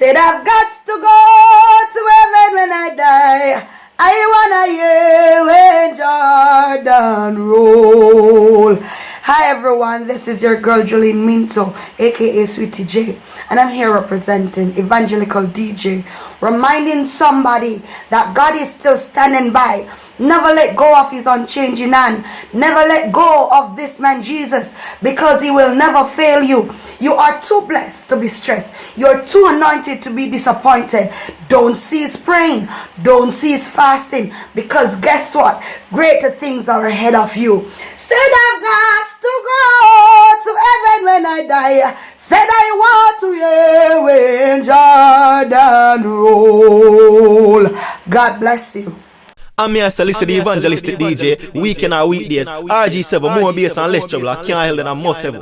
Said I've got to go to heaven when I die. I wanna hear when Jordan roll. Hi everyone, this is your girl Jolene Minto, aka Sweetie J, and I'm here representing Evangelical DJ, reminding somebody that God is still standing by. Never let go of his unchanging hand. Never let go of this man Jesus, because he will never fail you. You are too blessed to be stressed. You're too anointed to be disappointed. Don't cease praying. Don't cease fasting, because guess what? Greater things are ahead of you. Said I've got to go to heaven when I die. Said I want to hear when Jordan roll. God bless you. I'm here to listen to the Evangelistic DJ weekend or weekdays. RG7 more bass and less trouble. I can't help that I must have.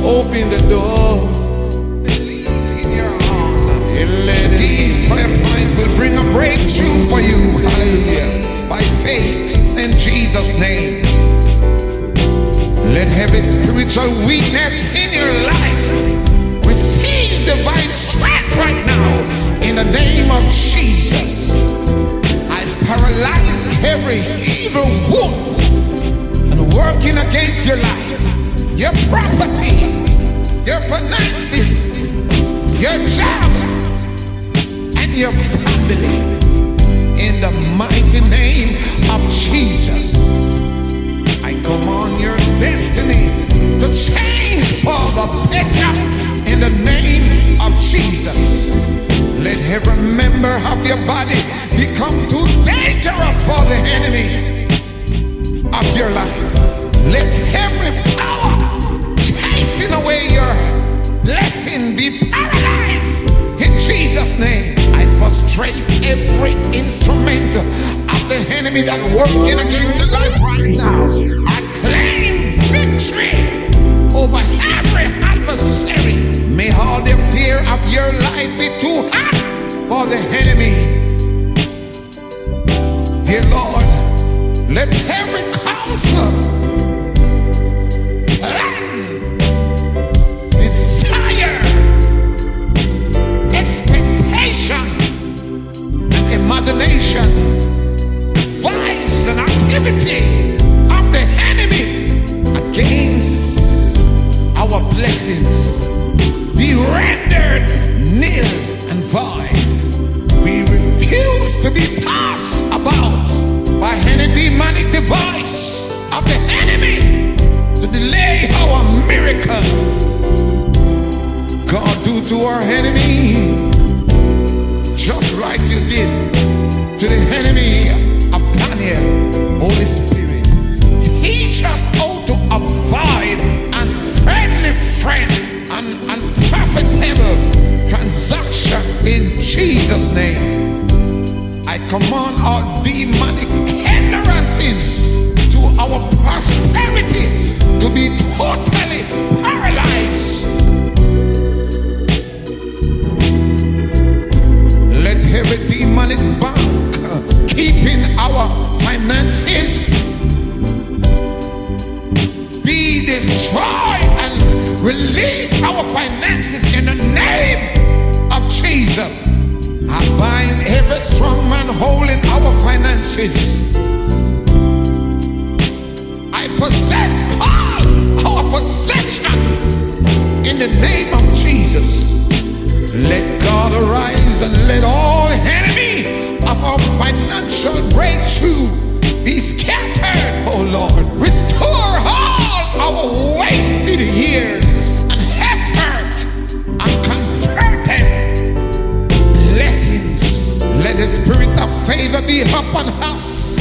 Open the door, believe in your heart, and let these prayer points will bring a breakthrough for you. Hallelujah. By faith in Jesus' name. Let heavy spiritual weakness in your life receive divine strength right now in the name of Jesus. I paralyze every evil wolf and working against your life, your property, your finances, your job, and your family. In the mighty name of Jesus, I command your destiny to change for the better in the name of Jesus. Let every member of your body become too dangerous for the enemy of your life. Let every power chasing away your blessing be paralyzed in Jesus' name. I frustrate every instrument of the enemy that working against your life right now. I claim victory over every adversary. May all the fear of your life be too hot for the enemy. Dear Lord, let every counsel, plan, desire, expectation, Jesus' name. I command all demonic hindrances to our prosperity to be totally paralyzed. Let every demonic bank keeping our finances be destroyed and release our finances in the name of Jesus. I bind every strong man holding our finances. I possess all our possession in the name of Jesus. Let God arise and let all enemy of our financial breakthrough be scattered, oh Lord. Restore all our wasted years and effort and converted blessings. Let the spirit of favor be upon us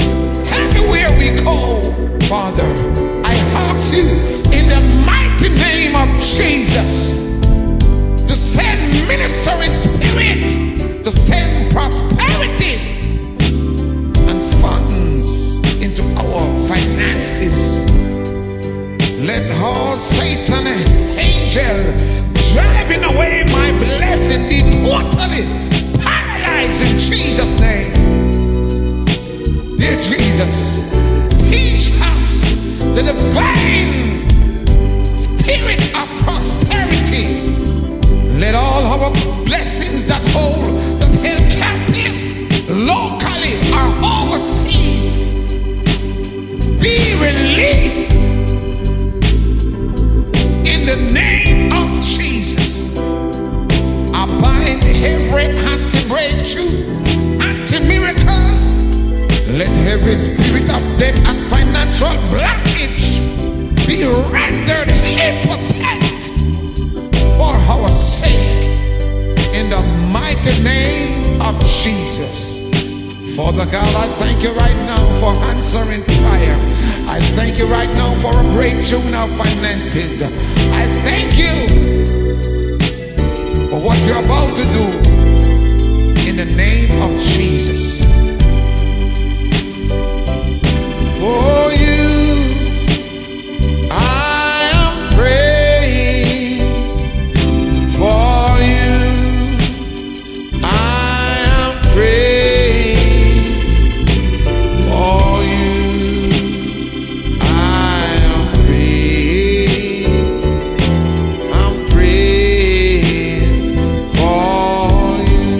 everywhere we go. Father, I ask you in the mighty name of Jesus to send ministering spirit, to send prosperities and funds into our finances. Let all Satan angel driving away my blessing be totally paralyzed in Jesus' name. Dear Jesus, teach us the divine spirit of prosperity. Let all our blessings that hold, that held captive locally or overseas be released in the name of Jesus. I bind every anti-breakthrough, anti-miracles. Let every spirit of debt and financial blockage be rendered impotent for our sake in the mighty name of Jesus. Father God, I thank you right now for answering prayer. I thank you right now for a breakthrough in our finances. I thank you for what you're about to do in the name of Jesus. For you, I am praying. For you, I am praying. For you, I am praying. I'm praying for you.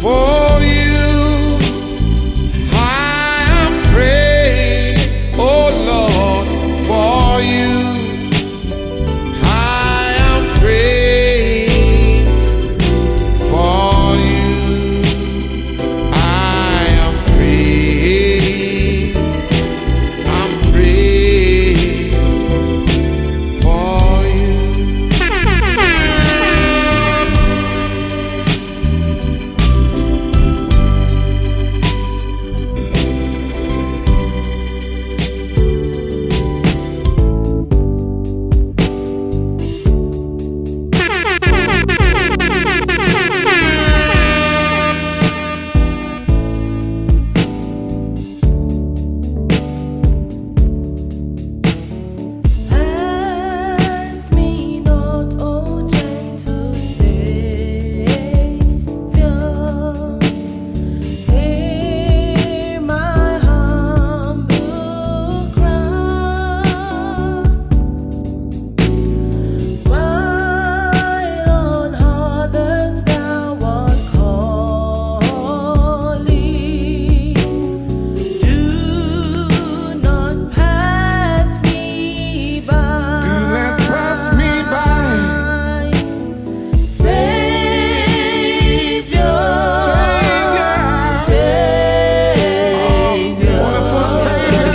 For you.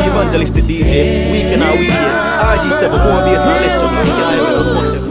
Evangelistic DJ, weekend or weekdays, RG7, more bass and less trouble. I can't help it, massive.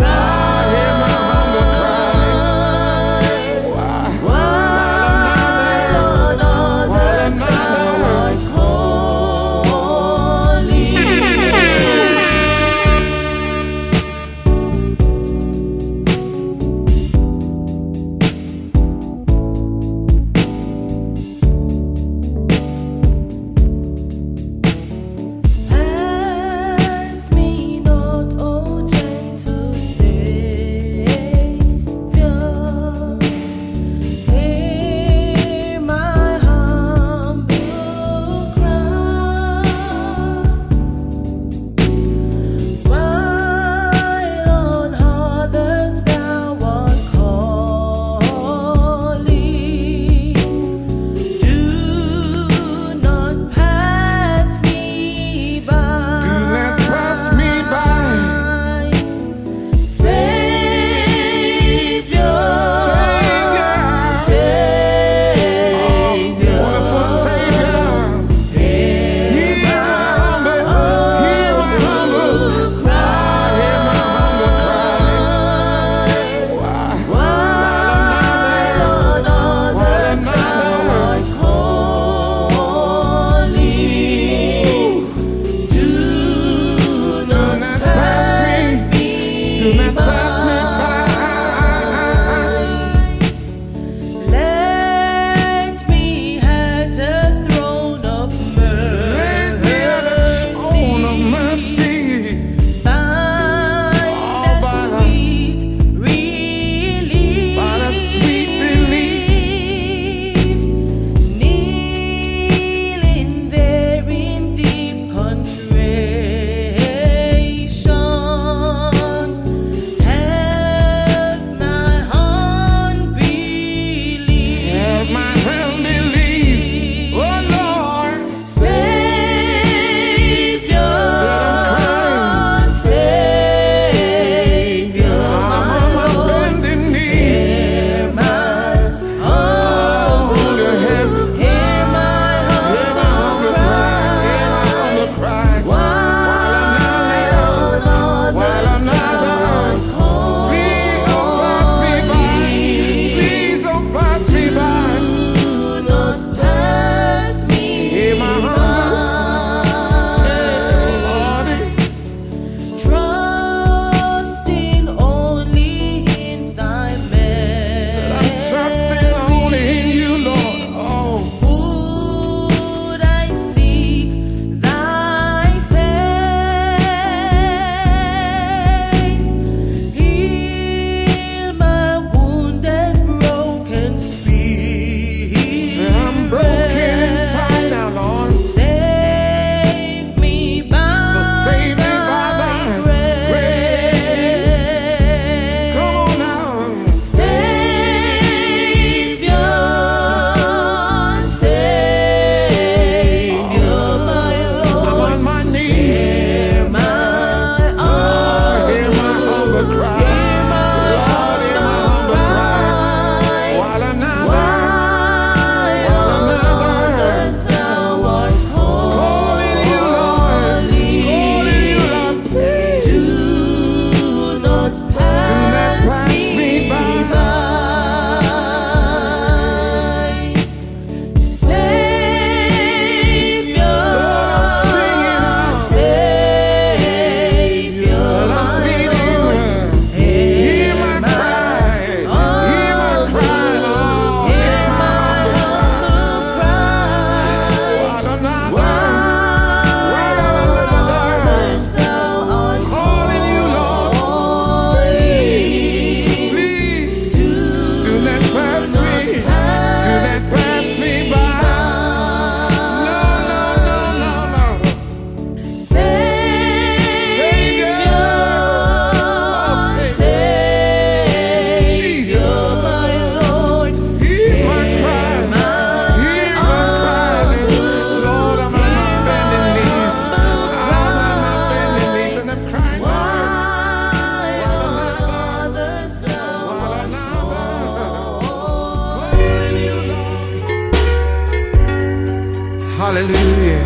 Hallelujah.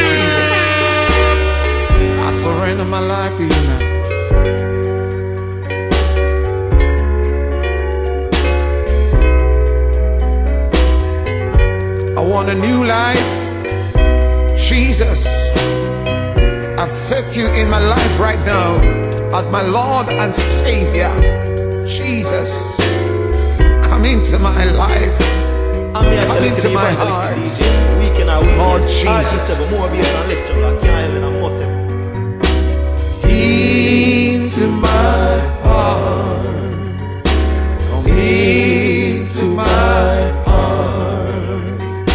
Jesus, I surrender my life to you now. I want a new life. Jesus, I've set you in my life right now as my Lord and Savior. Jesus, come into my life. Come into my heart. Lord Jesus, into my heart. Come into my heart.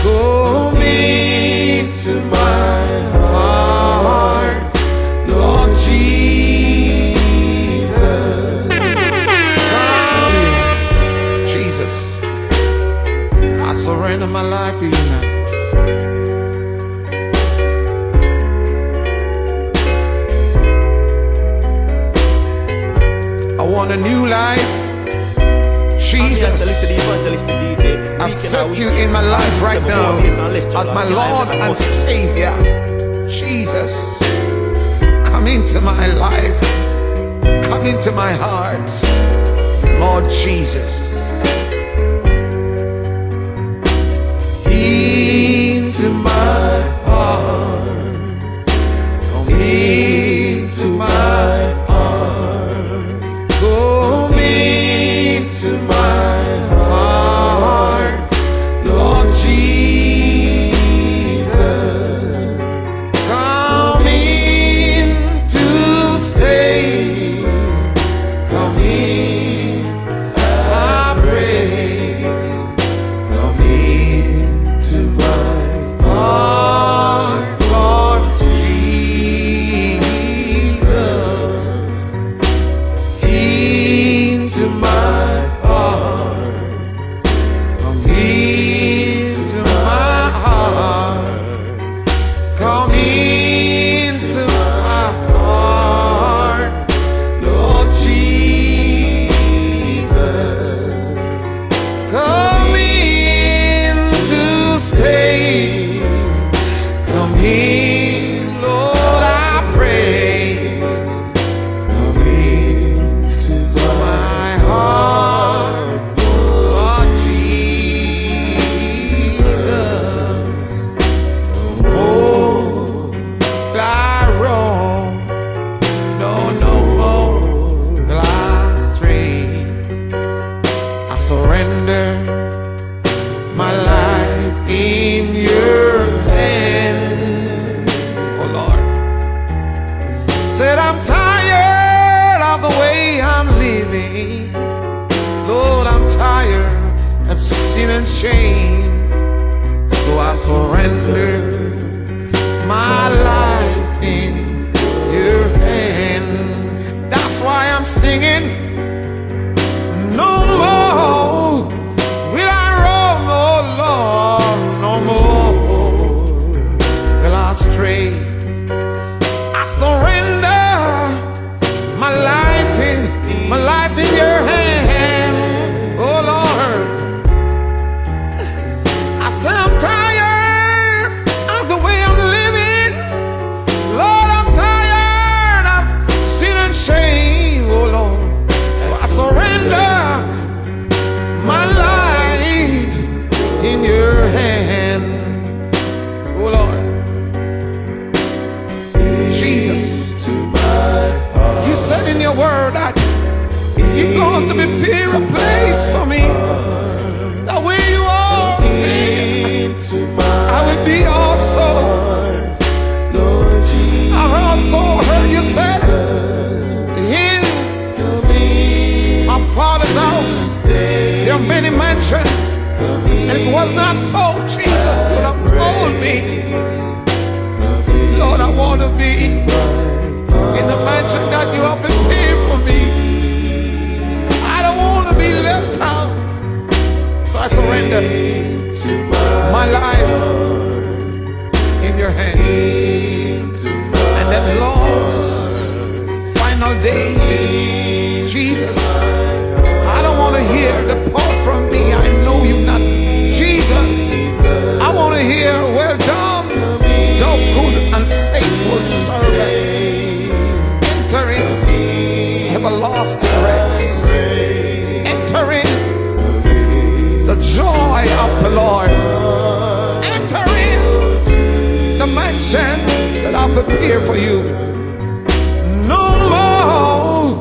Come into my heart. Lord Jesus. Jesus, I surrender my life to you now. I want a new life. Jesus, I've set you in my life right now as my Lord and Savior. Jesus, come into my life. Come into my heart. Lord Jesus. Into my heart. Come into my heart. Come into my heart. Lord Jesus. Come in to stay. Come in, I pray. Come into my heart, Lord Jesus. Into my heart. Come into my heart. Come into my heart, Lord Jesus. Come in to stay. Come in, Lord, I pray. Come into my heart, Lord Jesus. Oh, fly wrong. No more glass train. I surrender my life in your hand. Oh Lord, said I'm tired of the way I'm living. Lord, I'm tired of sin and shame. So I surrender my life in your hand. That's why I'm singing. No more will I roam, oh Lord. No more will I stray. I surrender my life in your hand, oh Lord. I said I'm tired of the way I'm living. Lord, I'm tired of sin and shame, oh Lord. So I surrender my life in your hand, oh Lord. Jesus, you said in your word that you're going to prepare a place for me. The way you are, I will be also. I've also heard you say in my Father's house there are many mansions, and it was not so. Jesus would have told me, Lord, I want to be in the mansion that you have prepared for me. I don't want to be left out. So I surrender my life in your hand. And that Lord's final day, Jesus, I don't want to hear depart from me. I know you not. Jesus, I want to hear well done. Lord. Enter in the mansion that I prepared for you. No more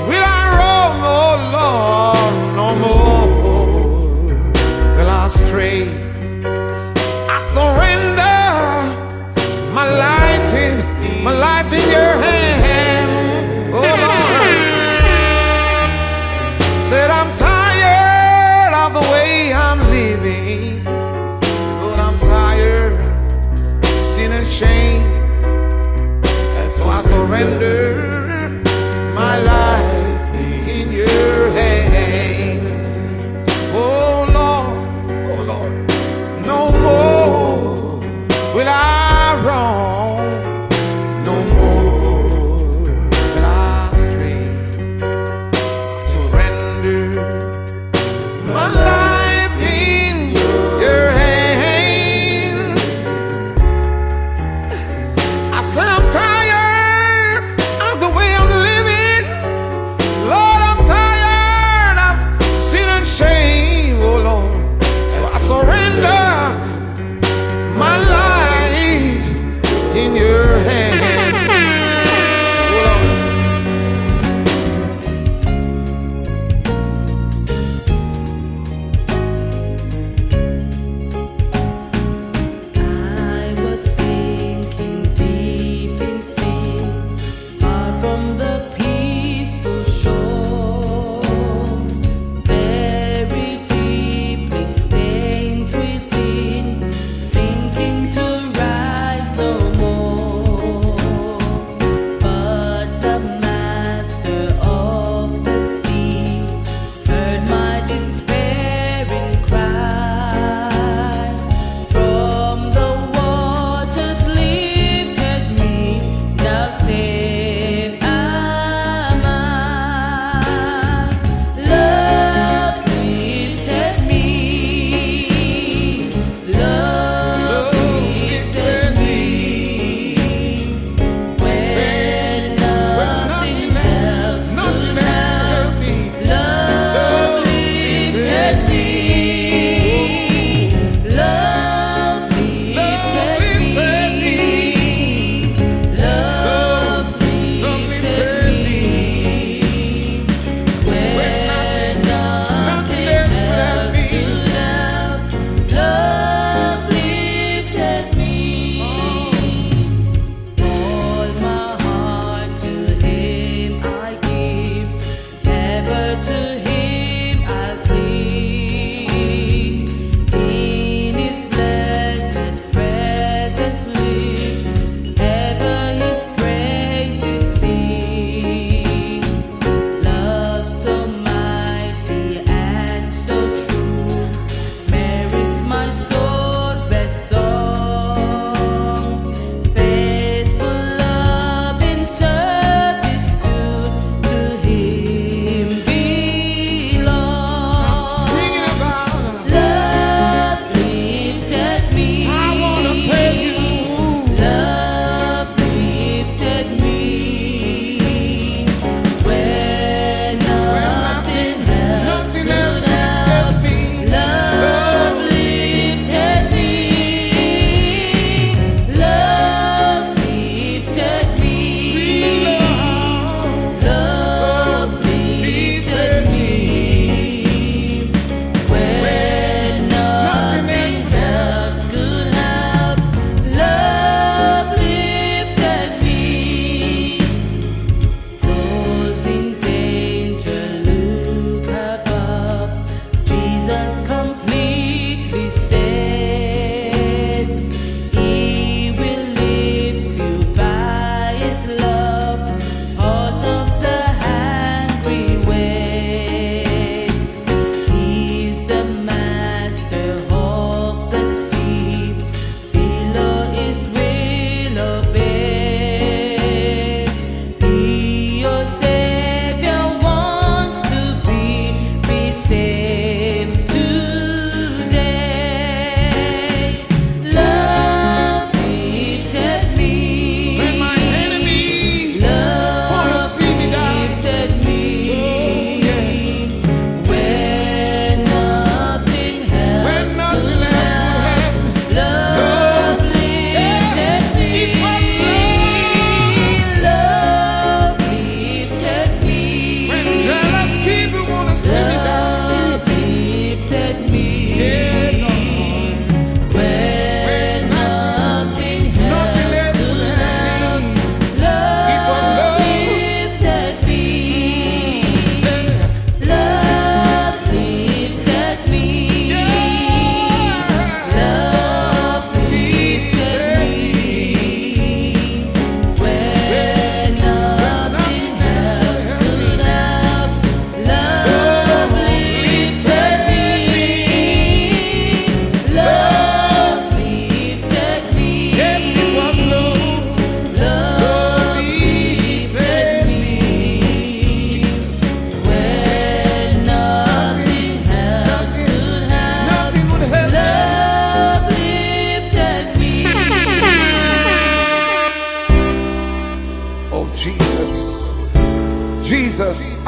will I roam, oh Lord. No more will I stray. I surrender my life in your hand. Oh Lord. Said I'm tired of the way I'm living. Lord, I'm tired of sin and shame. And so I surrender my life in your hand. Oh Lord, no more will I roam. No more will I stray. I surrender my life in your hand. I said I'm tired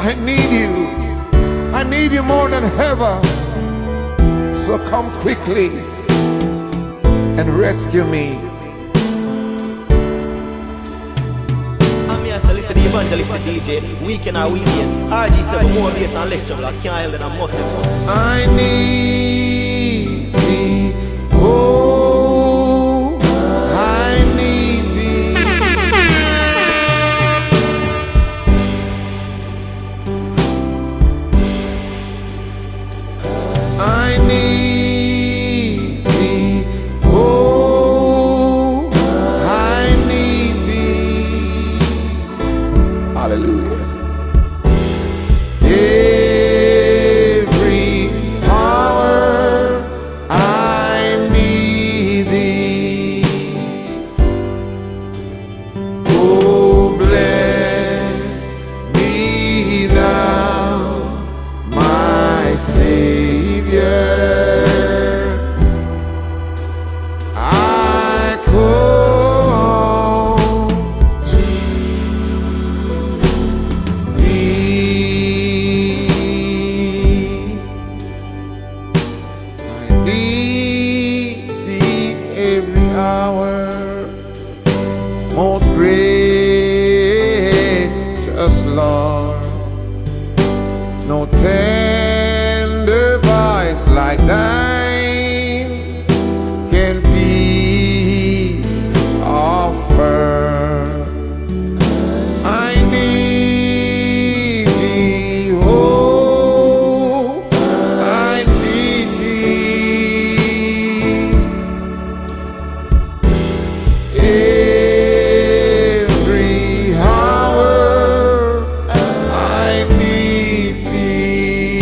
I need you. I need you more than ever. So come quickly and rescue me. I'm here to listen to the Evangelistic DJ, weekend or weekdays. RG7 more bass and less trouble. I can't help it, I must have. I need thee. Oh, I need thee. I need thee. Oh, I need thee. Hallelujah. Every hour I need thee. Oh, bless me thou, my Savior. I come to thee. I need thee every hour, most gracious Lord. No tender voice like thine can peace offer. I need thee, oh, I need thee. Every hour I need thee.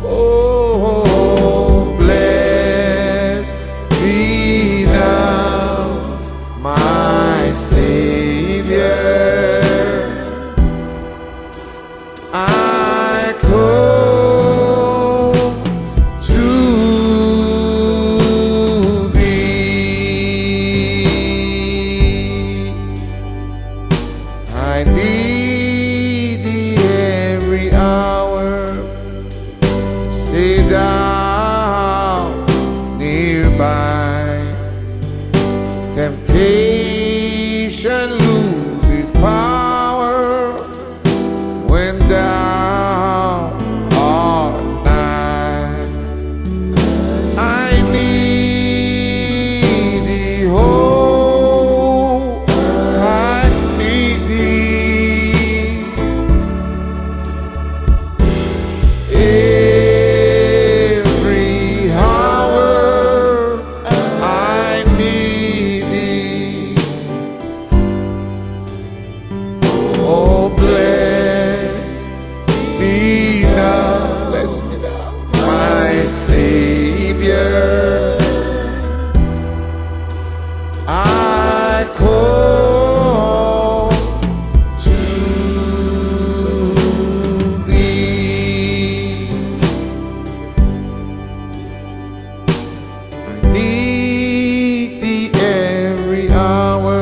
Oh, bless me thou, my Savior. I come to thee. I need thee every hour. Stay down nearby. Temptation loses power when thou art nigh. I need thee, oh, I need thee. Every hour I need thee. Oh, bless me now, bless me now, my Savior. I come to thee. I need thee every hour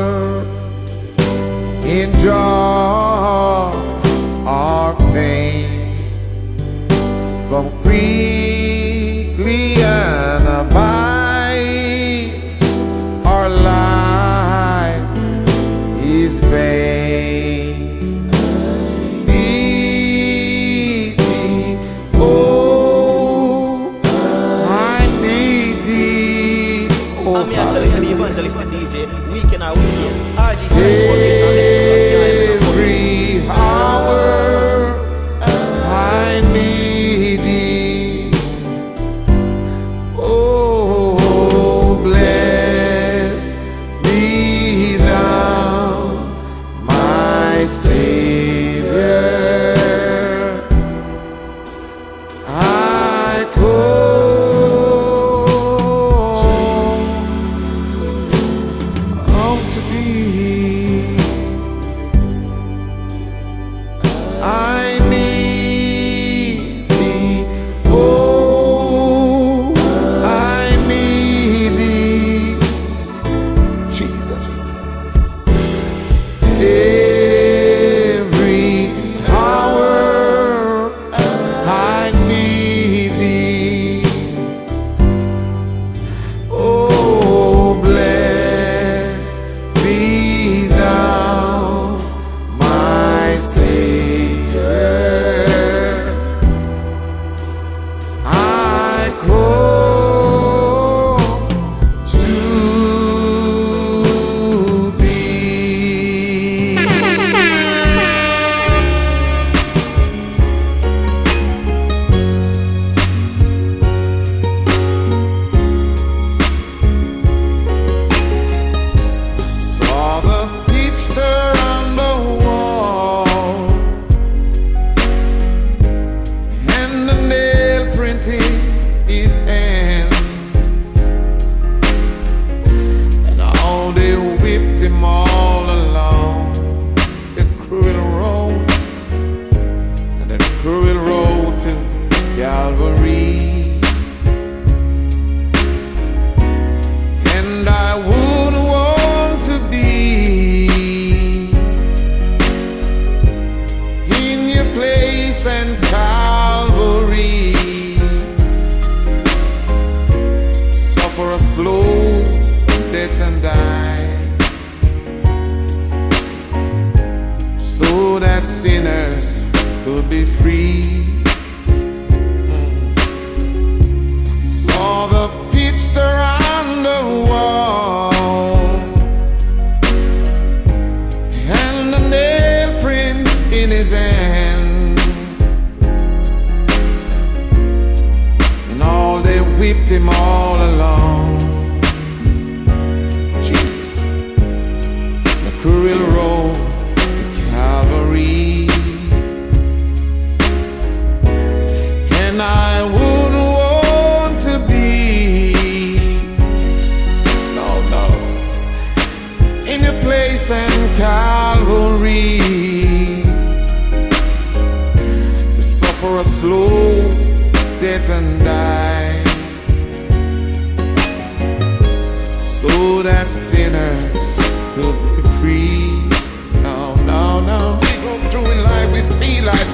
in joy or pain. Come quickly and abide. Our life is vain. Need thee, oh, I need thee. Oh, I'm here to listen to the Evangelistic DJ, weekend or weekdays. RG7 more bass and less trouble. I can't help it, I must have. every hour I need thee. Oh, bless me thou, my Savior. I come. Calvary. And I would want to be in your place and Calvary. Suffer a slow death and die, so that sinners could be free. Saw the picture on the wall and the nail print in his hand, and all they whipped him all along. Jesus, the cruel road to Calvary. And I would want to be, no, in a place in Calvary, to suffer a slow death and die, so that sinners could be free. No. We go through in life, we feel like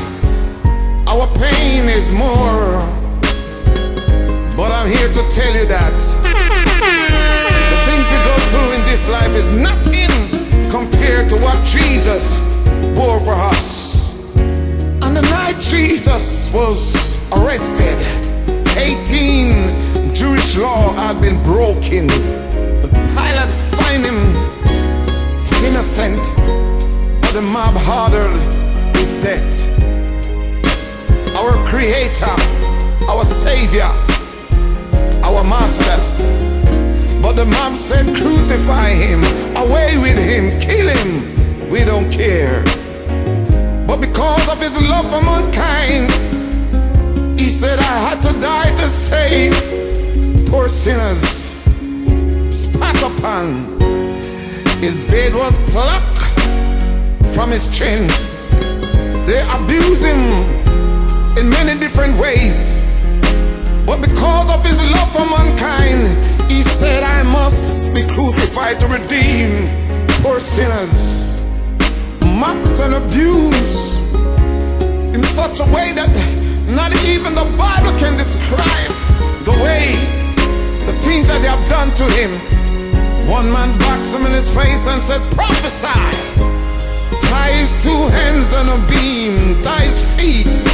our pain is more, but I'm here to tell you that the things we go through in this life is nothing compared to what Jesus bore for us. On the night Jesus was arrested, 18 Jewish law had been broken, but Pilate found him innocent, but the mob ordered his death. Our Creator, our Savior, our Master. But the mob said, crucify him, away with him, kill him, we don't care. But because of his love for mankind, he said, I had to die to save poor sinners. Spat upon, his beard was plucked from his chin. They abuse him in many different ways, but because of his love for mankind, he said, I must be crucified to redeem poor sinners, mocked and abused in such a way that not even the Bible can describe the way, the things that they have done to him. One man boxed him in his face and said, prophesy. Tie his 2 hands on a beam, tie his feet.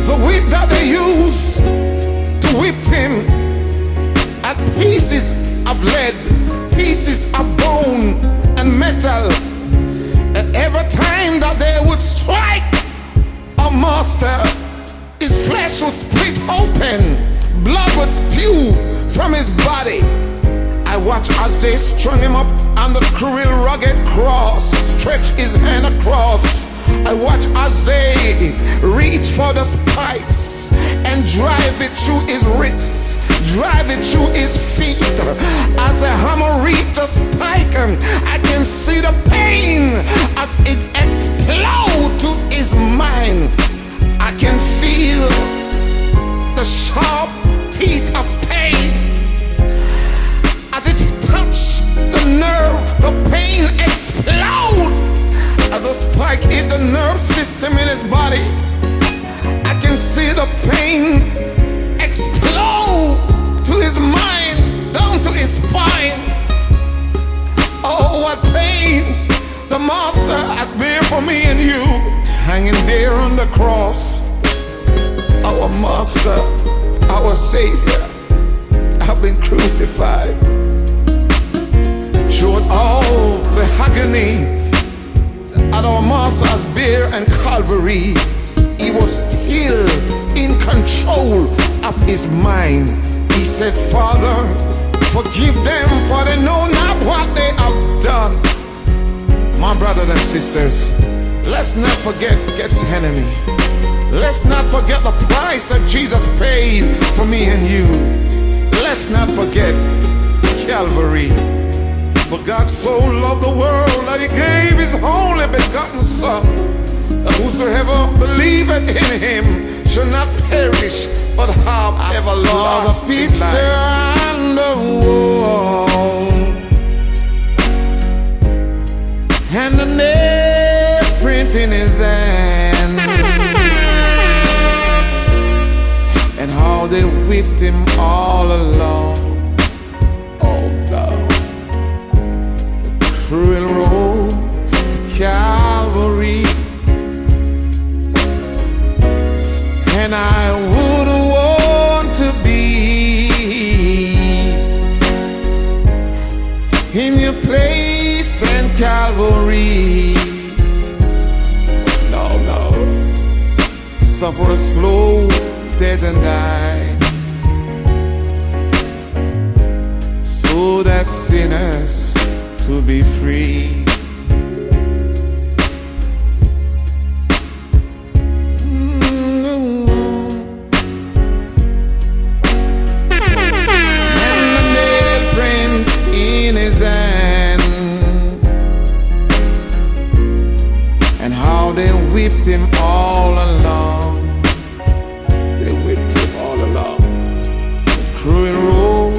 The whip that they used to whip him at pieces of lead, pieces of bone and metal. And every time that they would strike a master, his flesh would split open, blood would spew from his body. I watched as they strung him up on the cruel rugged cross, stretch his hand across. I watch as they reach for the spikes and drive it through his wrists, drive it through his feet. As a hammer reach the spike, I can see the pain as it explodes to his mind. I can feel the sharp teeth of pain as it touched the nerve. The pain explode as a spike hit the nerve system in his body. I can see the pain explode to his mind, down to his spine. Oh, what pain the Master had bear for me and you, hanging there on the cross. Our Master, our Savior, have been crucified. Through all the agony at our Master's bear and Calvary, he was still in control of his mind. He said, Father, forgive them, for they know not what they have done. My brothers and sisters, let's not forget Gethsemane. Let's not forget the price that Jesus paid for me and you. Let's not forget Calvary. For God so loved the world that he gave his only begotten Son, that whosoever believeth in him shall not perish, but have everlasting life. And the wall, and the nail print in his hand, and how they whipped him all along. Oh God, the cruel road to Calvary, and I wouldn't want to be in your place and Calvary. No, no. Suffer a slow death and die, so that sinners could be free. Whipped him all along. They whipped him all along the cruel road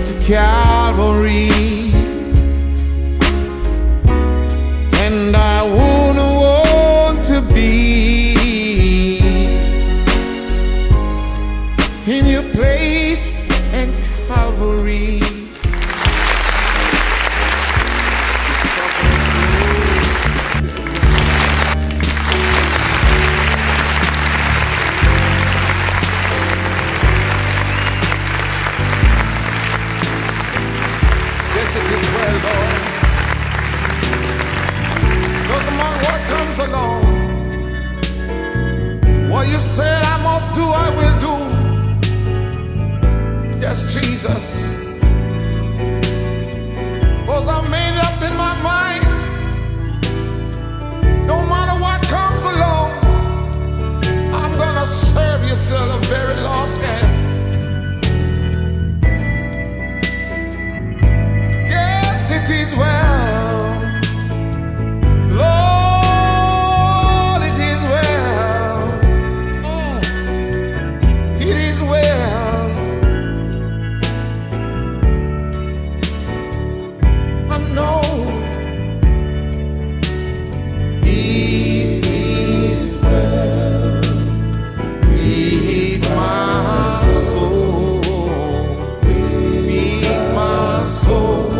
to Calvary, and I wouldn't want to be in your place and Calvary. It is well, Lord. Doesn't matter what comes along, what you said I must do, I will do. Yes, Jesus. 'Cause I made up in my mind, no matter what comes along, I'm gonna serve you till the very last end. It is well, Lord, it is well, it is well. I know it is well with my soul, with my soul.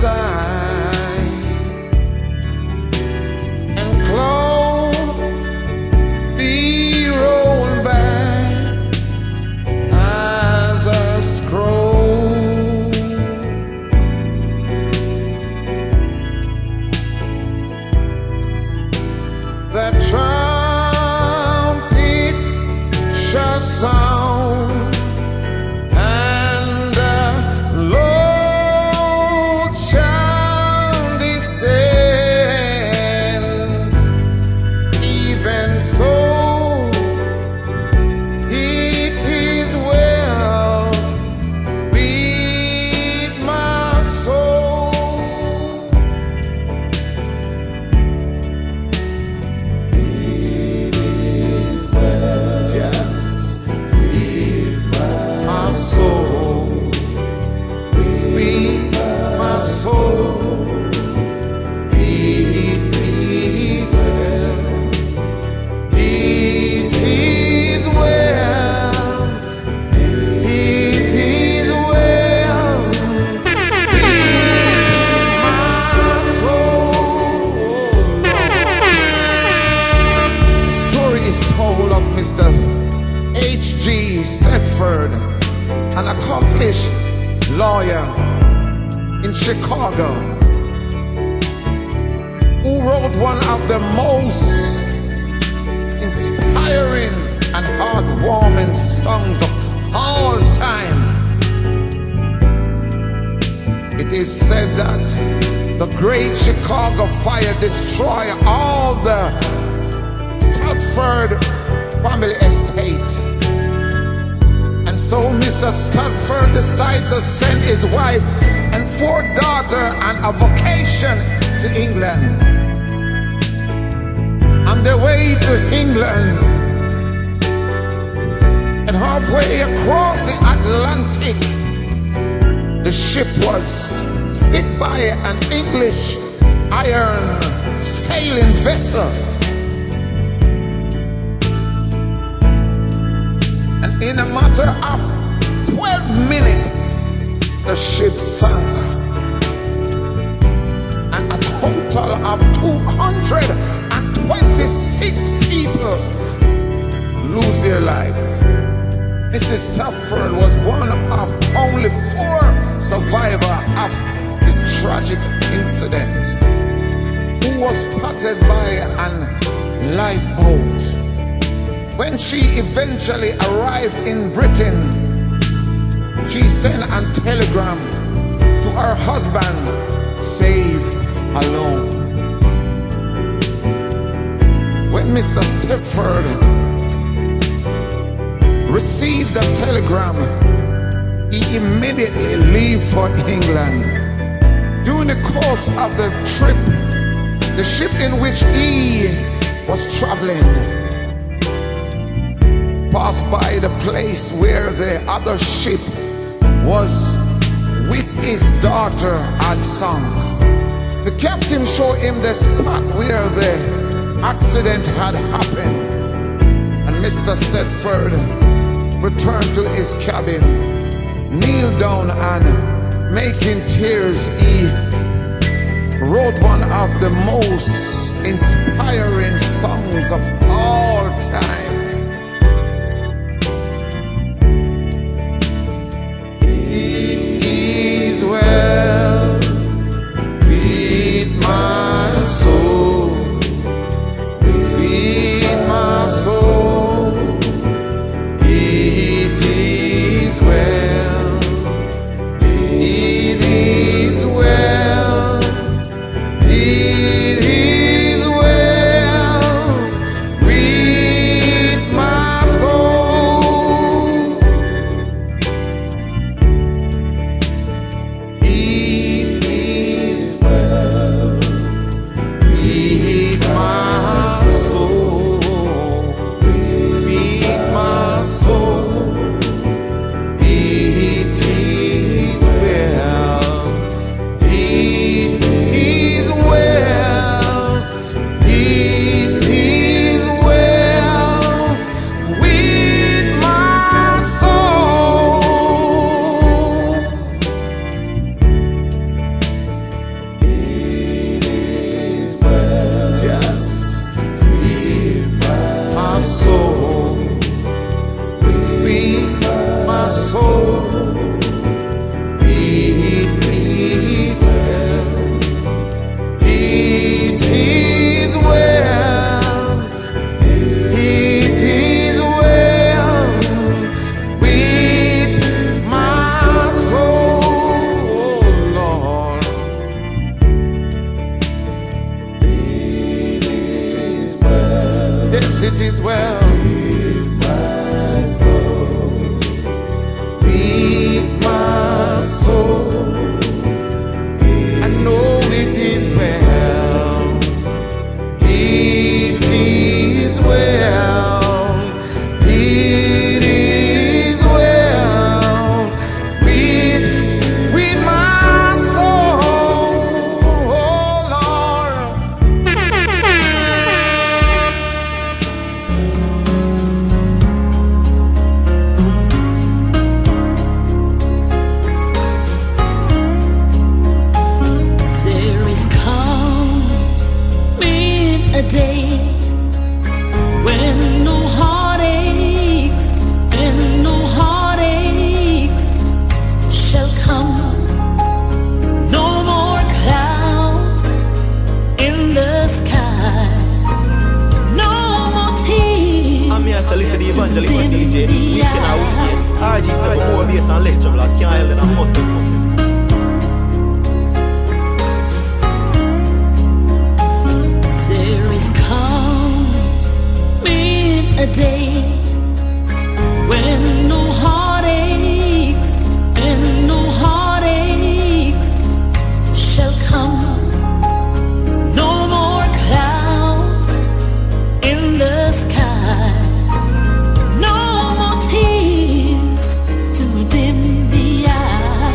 side, and cloud be rolled back as a scroll. The trumpet shall sound, and the Lord shall descend. Even so, it is well with my soul. Yes, my soul, with my soul, it is well, it is well, it is well with my soul. The story is told of Mr. H.G. Stedford, an accomplished lawyer in Chicago, who wrote one of the most inspiring and heartwarming songs of all time. It is said that the great Chicago fire destroyed all the Stedford family estate. And so Mr. Stedford decided to send his wife and 4 daughters on a vacation to England. On their way to England, and halfway across the Atlantic, the ship was hit by an English iron sailing vessel. And in a matter of 12 minutes, the ship sank, and a total of 226 people lose their life. Mrs. Stedford was one of only 4 survivors of this tragic incident, who was spotted by a lifeboat. When she eventually arrived in Britain, she sent a telegram to her husband, "Save alone." When Mr. Stedford received the telegram, he immediately left for England. During the course of the trip, the ship in which he was traveling passed by the place where the other ship was with his daughter had sunk. The captain showed him the spot where the accident had happened, and Mr. Stedford returned to his cabin, kneeled down, and making tears, he wrote one of the most inspiring songs of all time. Well with my soul, with my soul, it is well, it is well, it is well with with my soul. I know it is well. It is well. It is well with my soul, oh Lord. There is coming a day when no heartaches and no heartaches shall come. No more clouds in the sky. No more tears. I'm here to listen to the Evangelistic DJ. Weekend or weekdays. RG7 more bass and less trouble. I can't help it, I must. There is coming a day when no heartaches and no heartaches shall come. No more clouds in the sky. No more tears to dim the eye.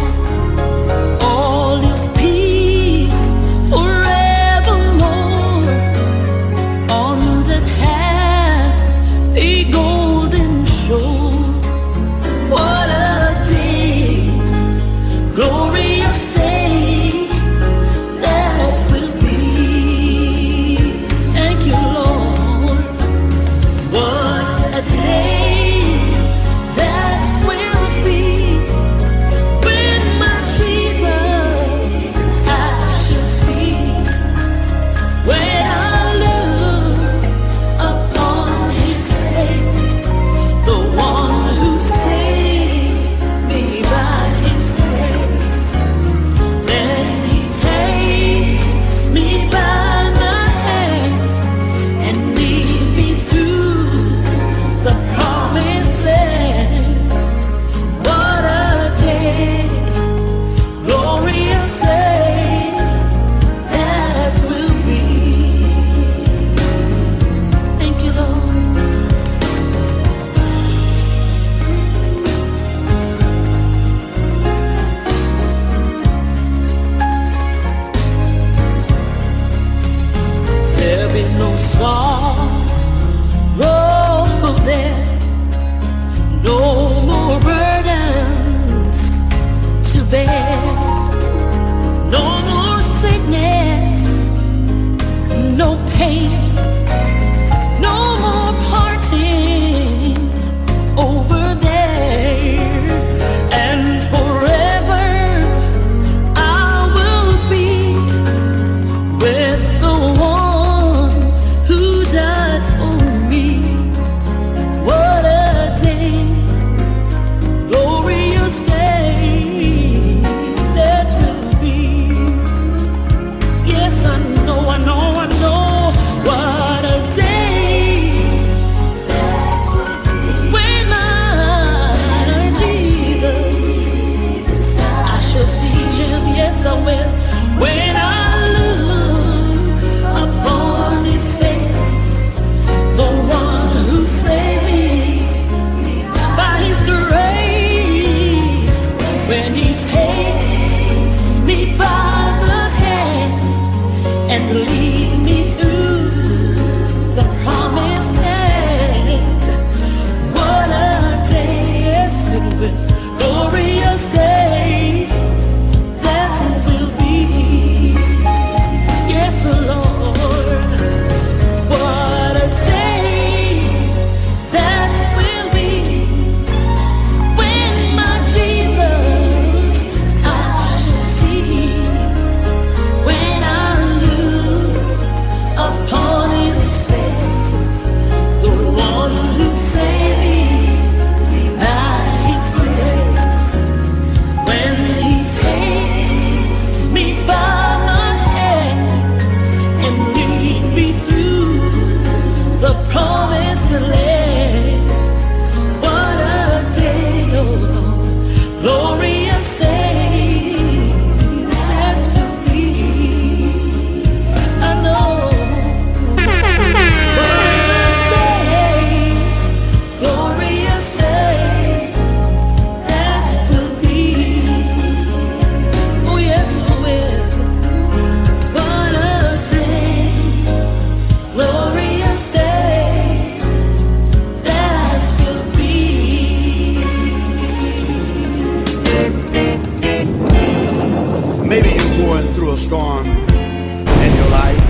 Maybe you're going through a storm in your life,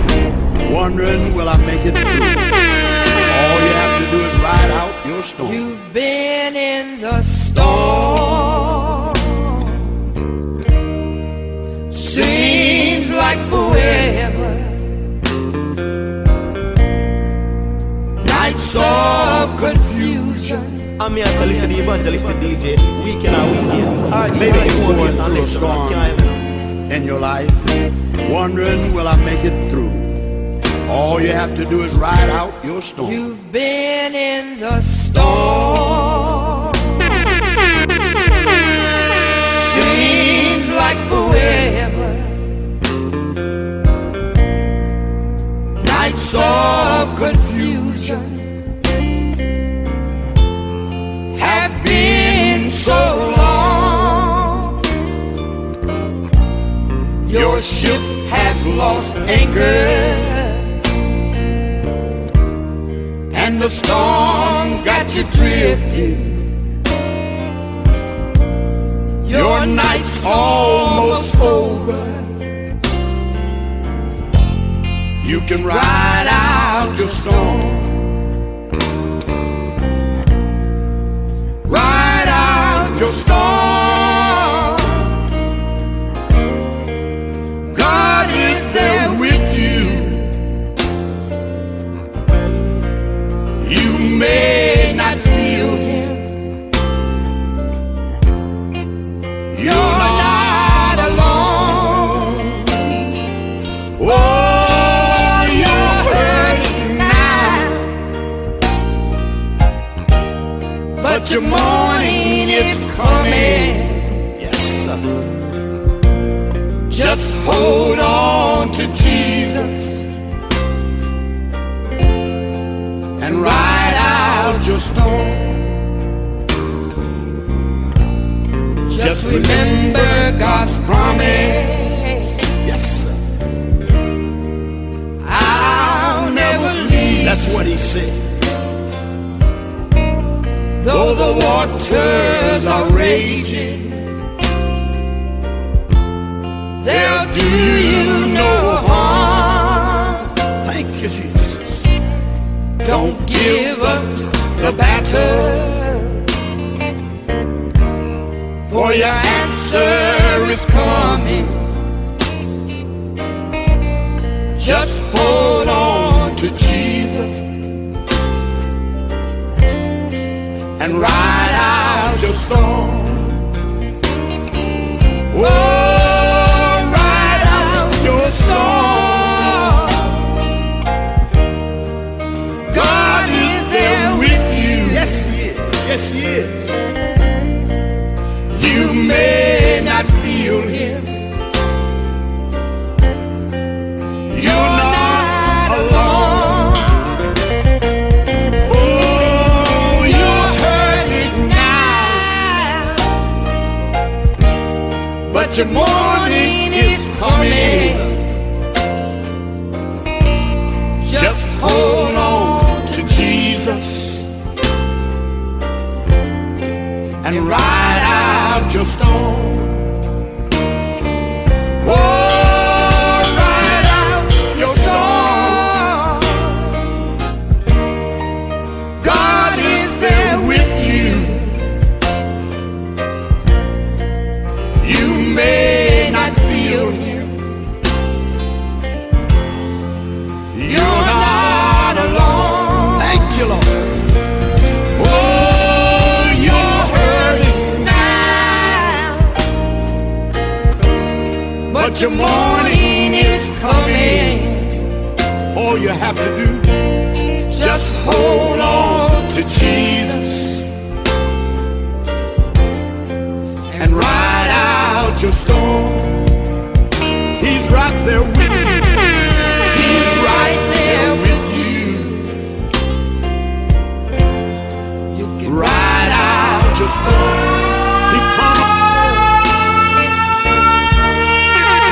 wondering, will I make it through? All you have to do is ride out your storm. You've been in the storm. Seems like forever. Nights of confusion. I'm here to listen to the Evangelistic DJ, weekend and weekdays. Maybe you're going through a storm in your life, wondering, will I make it through? All you have to do is ride out your storm. You've been in the storm. Seems like forever. Nights of confusion have been so long. Your ship has lost anchor, and the storm's got you drifting. Your night's almost over. You can ride out your storm. Ride out your storm. God is there with you. You may not feel him. You're not alone. Oh, you're hurting now, but your morning is coming. Yes, sir. Just hold on to Jesus and ride out your storm. Just remember God's promise. Yes, sir. I'll never leave. That's what he said. Though the waters are raging, they'll do you no harm. Thank you, Jesus. Don't give up the battle, for your answer is coming. Just hold on to Jesus and ride out your storm. Oh, ride out your storm. God is there with you. Yes, he is. Yes, he is. You may not feel him. You're not alone. Oh, you're hurting now, but your morning is coming. Just hold on to Jesus and ride out your storm. Oh, ride out your storm. God is there with you. You may not feel him. You're not alone. Thank you, Lord. Oh, you're hurting now, but your morning is coming. All you have to do, Just hold on to Jesus and ride out your storm. he's right there with you. He's right there with you. You can ride out your storm. He promised.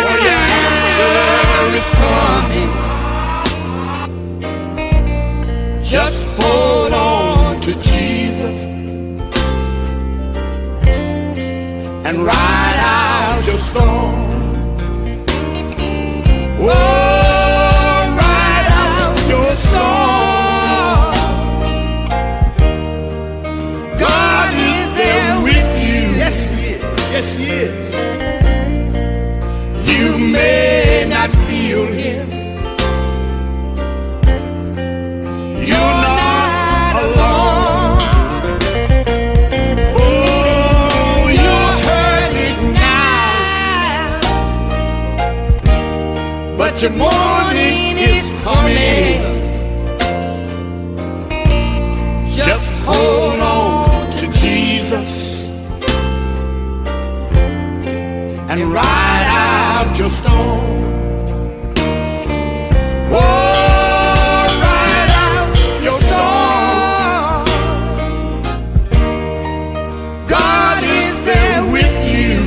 For your answer is coming. Just hold on to Jesus and ride out your storm. but your morning is coming. Just hold on to Jesus and ride out your storm. Oh, ride out your storm. God is there with you.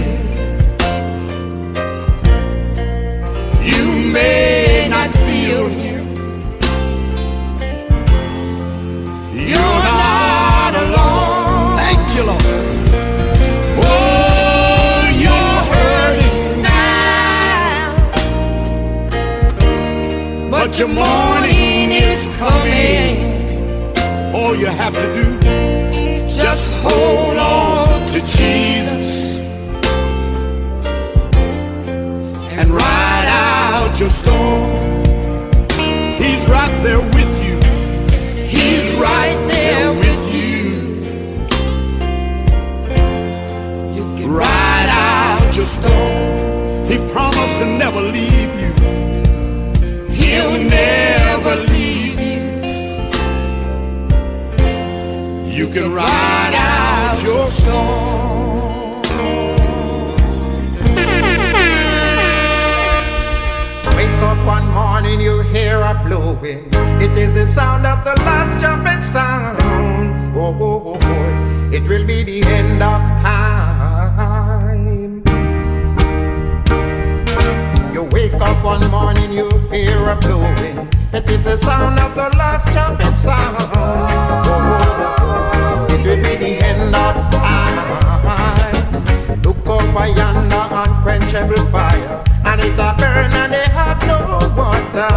You may not feel Him. You're not alone. Thank you, Lord. Oh, you're hurting now, but your morning is coming. All you have to do, Just hold on to Jesus and ride out your storm. He's right there with you. He's right there with you. You can ride out your storm. He promised to never leave you. He'll never leave you. You can Ride out your storm. Wake up one morning, you hear a blowing. It is the sound of the last trumpet sound. Oh, oh, oh, oh. It will be the end of time. You wake up one morning, you hear a blowing. It is the sound of the last trumpet sound. Oh, oh, oh. It will be the end of time. Look over yonder unquenchable fire, and it a burn and they have no water.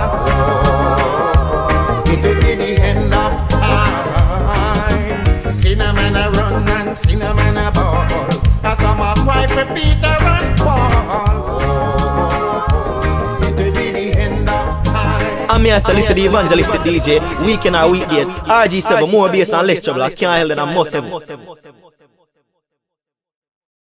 It will be the end of time. Cinnamon a run and cinnamon a ball, as some a cry for Peter and Paul. It will be the end of time. I'm here to listen to the Evangelistic DJ, weekend or weekdays. RG7, more bass and less trouble. I can't help that I must have.